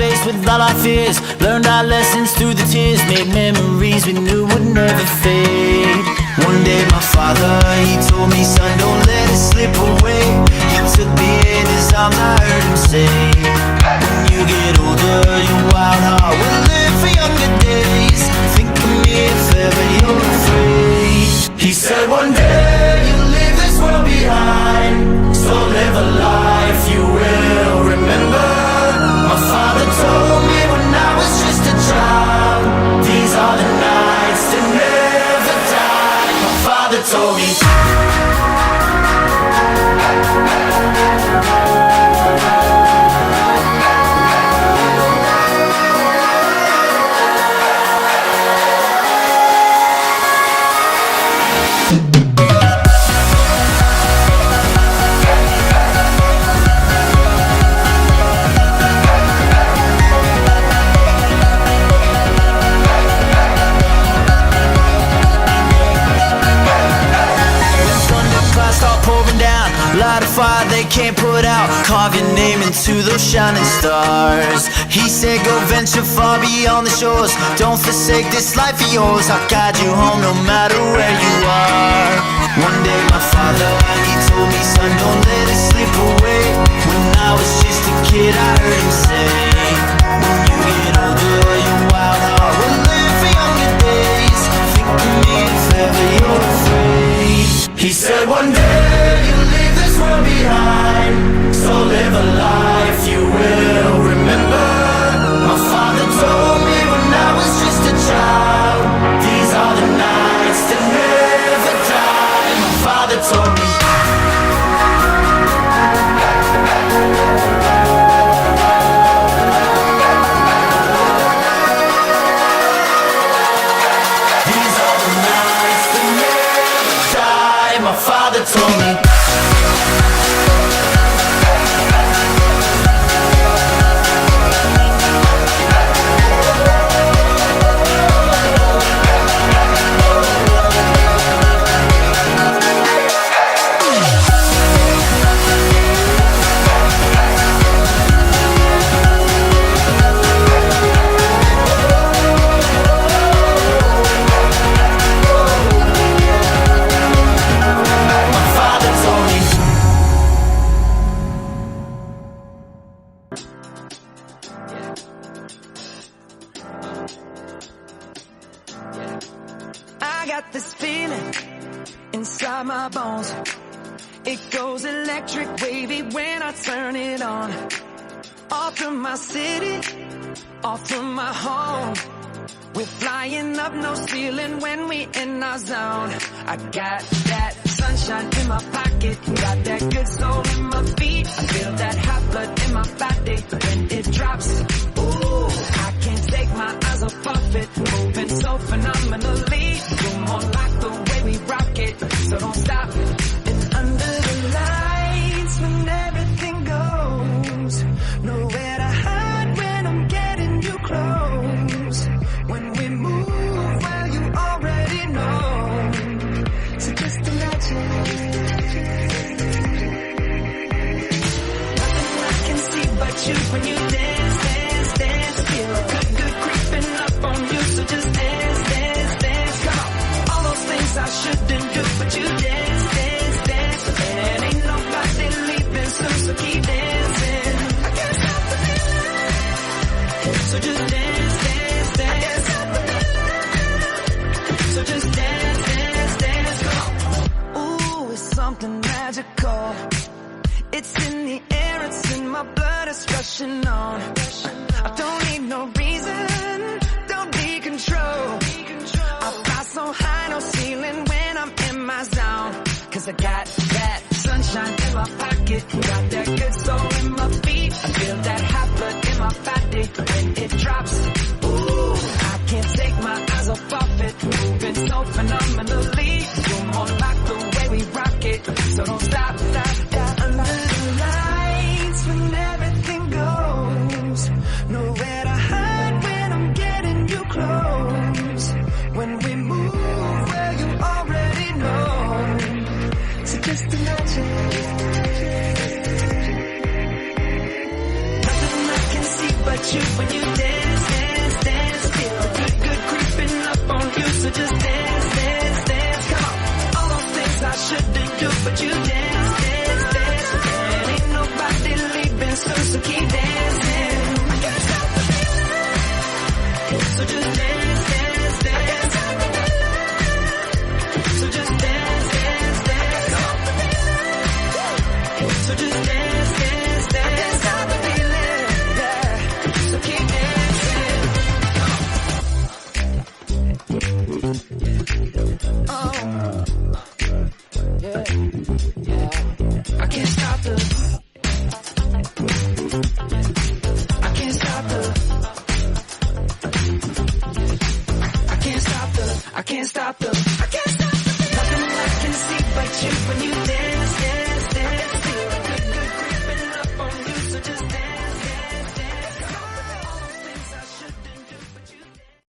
faced with all our fears, learned our lessons through the tears, made memories we knew would never fade. One day my father, he told me, son, don't let it slip away. He took me in his arms, I heard him say, when you get older, your wild heart will live for younger days. Think of me if ever you're afraid. He said one day you'll leave this world behind, so live a life you will remember. My father told me when I was just a child, these are the nights that never die. My father told me. Light a fire they can't put out, carve your name into those shining stars. He said go venture far beyond the shores, don't forsake this life of yours. I'll guide you home no matter where you are. One day my father, he told me, son, don't let it slip away. When I was just a kid I heard him say, when you get older your wild heart will live for younger days. Think of me if ever you're afraid. He said one day you'll leave this world behind, so live a life you will remember. My father told me when I was just a child, these are the nights that never die. My father told me. These are the nights that never die. My father told me. I got this feeling inside my bones. It goes electric wavy when I turn it on. Off from my city, off from my home. We're flying up, no ceiling when we in our zone. I got that sunshine in my pocket, got that good soul in my feet. I feel that hot blood in my body when it drops. Ooh, I can't take my eyes off of it, moving so phenomenally. You're more like the way we rock it, so don't stop. And under the lights when everything goes, nowhere to hide when I'm getting you close. When we move, well you already know, so just imagine. Nothing I can see but you when you dance, dance, dance. Feel good, good creeping up on you, so just dance, dance, dance. Come on, all those things I shouldn't do, but you dance, dance, dance. And ain't nobody leaving soon, so keep dancing. I can't stop the feeling, so just dance, dance, dance. I can't stop the feeling, so just dance, dance, dance. Come on. Ooh, it's something magical. It's in the air, it's in my blood, it's rushing on. I don't need no reason, don't need control. I fly so high, no ceiling when I'm in my zone. Cause I got that sunshine in my pocket, got that good soul in my feet. I feel that hot blood in my body when it drops. Ooh, I can't take my eyes off of it, moving so phenomenally. You're more like the way we rock it, so don't stop, stop, stop. Under the lights when everything goes, nowhere to hide when I'm getting you close. When we move, well you already know, so just imagine. about you when you dance, dance, dance. Feel the good, good creeping up on you, so just dance, dance, dance. Come on, all those things I shouldn't do, but you dance, dance, dance. And ain't nobody leaving soon, so keep dancing. I can't stop the feeling, so just dance, dance, dance. So just dance, dance, dance. So just dance, dance, dance. I can't stop the feeling, yeah. So keep dancing. Oh, yeah, yeah. I can't stop the. I can't stop the. I can't stop the. I can't stop the.